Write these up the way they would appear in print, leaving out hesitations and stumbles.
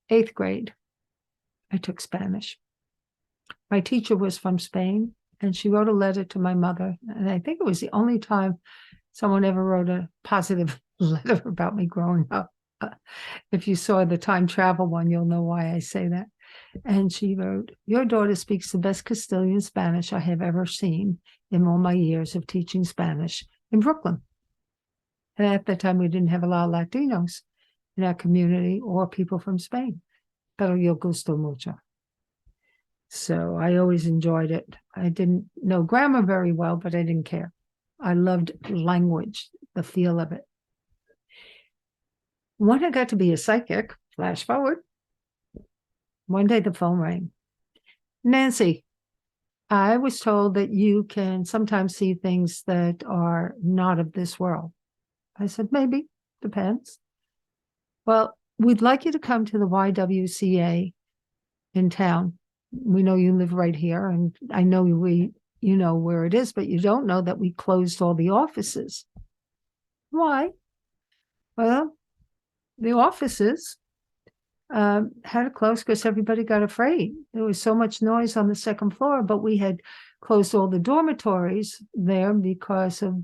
8th grade, I took Spanish. My teacher was from Spain, and she wrote a letter to my mother. And I think it was the only time someone ever wrote a positive letter about me growing up. If you saw the time travel one, you'll know why I say that. And she wrote, "Your daughter speaks the best Castilian Spanish I have ever seen in all my years of teaching Spanish in Brooklyn." And at that time, we didn't have a lot of Latinos in our community or people from Spain. Pero yo gusto mucho. So I always enjoyed it. I didn't know grammar very well, but I didn't care. I loved language, the feel of it. When I got to be a psychic, flash forward, one day the phone rang. "Nancy, I was told that you can sometimes see things that are not of this world." I said, "Maybe, depends." "Well, we'd like you to come to the YWCA in town. We know you live right here, and I know you know where it is, but you don't know that we closed all the offices." "Why?" "Well, the offices had to close because everybody got afraid. There was so much noise on the second floor, but we had closed all the dormitories there because of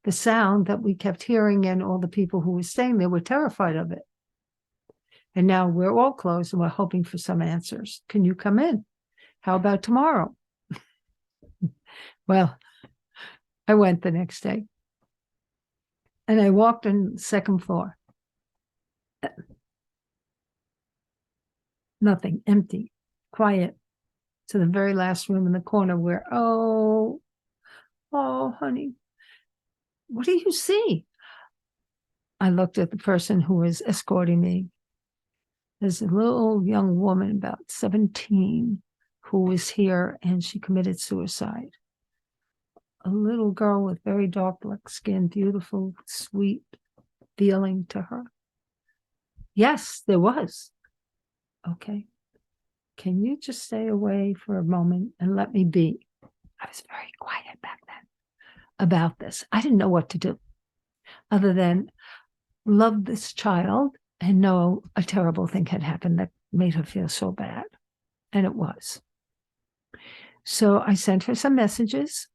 the sound that we kept hearing, and all the people who were staying there were terrified of it. And now we're all closed, and we're hoping for some answers. Can you come in? How about tomorrow?" Well, I went the next day, and I walked on the second floor. Nothing, empty, quiet, to the very last room in the corner where, oh, honey, what do you see? I looked at the person who was escorting me. There's a little young woman, about 17, who was here, and she committed suicide. A little girl with very dark black skin, beautiful, sweet feeling to her. Yes, there was. "Okay, can you just stay away for a moment and let me be?" I was very quiet back then about this. I didn't know what to do other than love this child and know a terrible thing had happened that made her feel so bad. And it was. So I sent her some messages.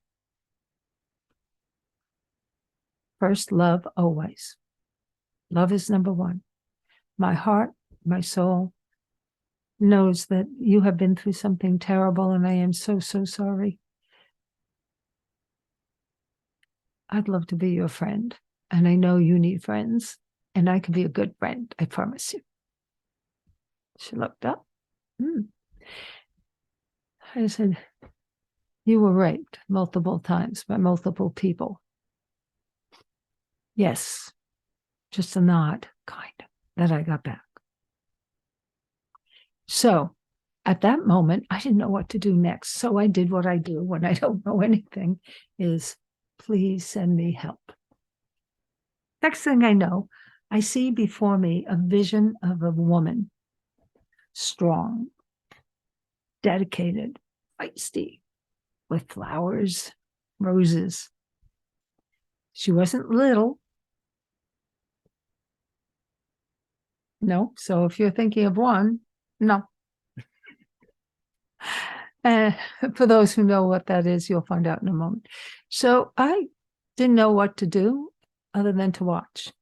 First, love always. Love is number one. My heart, my soul knows that you have been through something terrible, and I am so, so sorry. I'd love to be your friend, and I know you need friends, and I can be a good friend, I promise you. She looked up. I said, "You were raped multiple times by multiple people." "Yes," just a nod, kind of, that I got back. So at that moment, I didn't know what to do next. So I did what I do when I don't know anything, is please send me help. Next thing I know, I see before me a vision of a woman, strong, dedicated, feisty, with flowers, roses. She wasn't little. No. So if you're thinking of one, no. For those who know what that is, you'll find out in a moment. So I didn't know what to do other than to watch.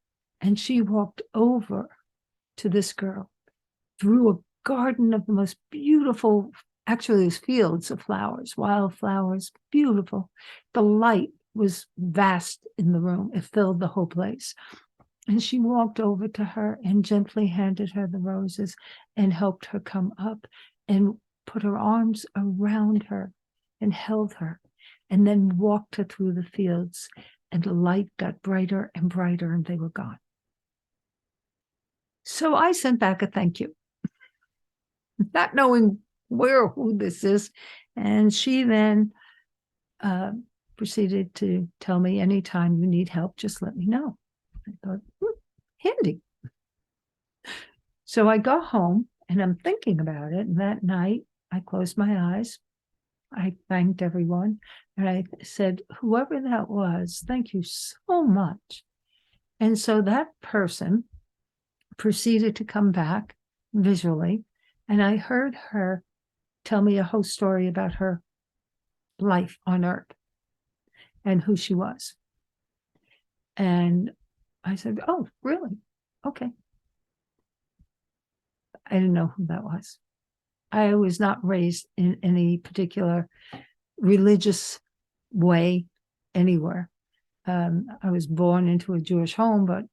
And she walked over to this girl through a garden of the most beautiful, actually, these fields of flowers, wildflowers, beautiful. The light was vast in the room. It filled the whole place. And she walked over to her and gently handed her the roses and helped her come up and put her arms around her and held her, and then walked her through the fields, and the light got brighter and brighter, and they were gone. So I sent back a thank you, not knowing where or who this is. And she then proceeded to tell me, anytime you need help, just let me know. I thought, handy. So I go home and I'm thinking about it. And that night I closed my eyes. I thanked everyone. And I said, whoever that was, thank you so much. And so that person proceeded to come back visually, and I heard her tell me a whole story about her life on Earth and who she was. And I said, "Oh, really? Okay." I didn't know who that was. I was not raised in any particular religious way anywhere. I was born into a Jewish home, but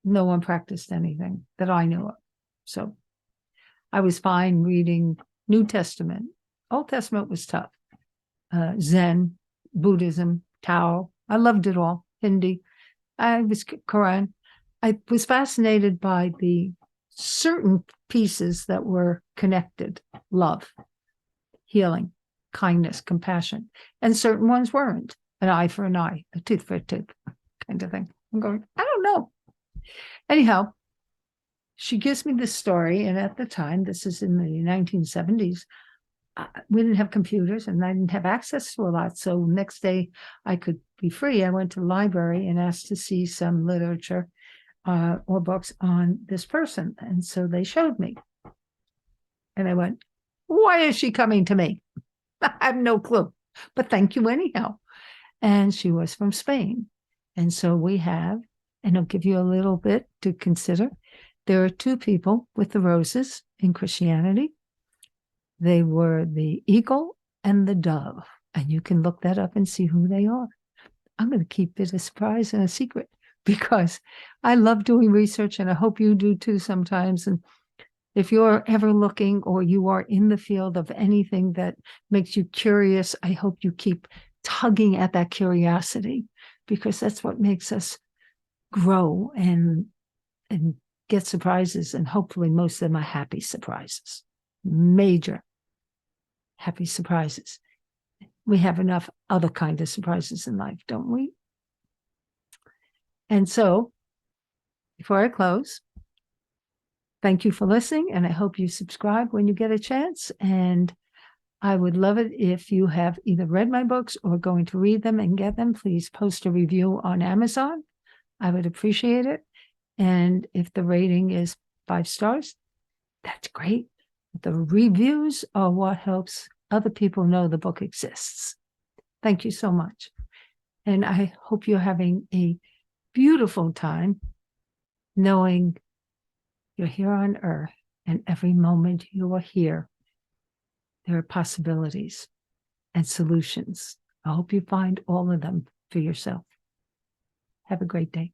no one practiced anything that I knew of. So I was fine reading New Testament. Old Testament was tough. Zen, Buddhism, Tao. I loved it all. Hindi. I was Quran. I was fascinated by the certain pieces that were connected: love, healing, kindness, compassion, and certain ones weren't. An eye for an eye, a tooth for a tooth, kind of thing. I'm going, I don't know. Anyhow, she gives me this story, and at the time, this is in the 1970s, we didn't have computers and I didn't have access to a lot. So next day I could be free. I went to the library and asked to see some literature or books on this person. And so they showed me. And I went, why is she coming to me? I have no clue, but thank you anyhow. And she was from Spain. And so we have, and I'll give you a little bit to consider. There are two people with the roses in Christianity. They were the eagle and the dove. And you can look that up and see who they are. I'm going to keep it a surprise and a secret because I love doing research, and I hope you do too sometimes. And if you're ever looking or you are in the field of anything that makes you curious, I hope you keep tugging at that curiosity, because that's what makes us grow and get surprises. And hopefully most of them are happy surprises, major happy surprises. We have enough other kind of surprises in life, don't we? And so before I close, thank you for listening, and I hope you subscribe when you get a chance. And I would love it if you have either read my books or going to read them and get them. Please post a review on Amazon. I would appreciate it. And if the rating is 5 stars, that's great. The reviews are what helps other people know the book exists. Thank you so much. And I hope you're having a beautiful time knowing you're here on Earth, and every moment you are here, there are possibilities and solutions. I hope you find all of them for yourself. Have a great day.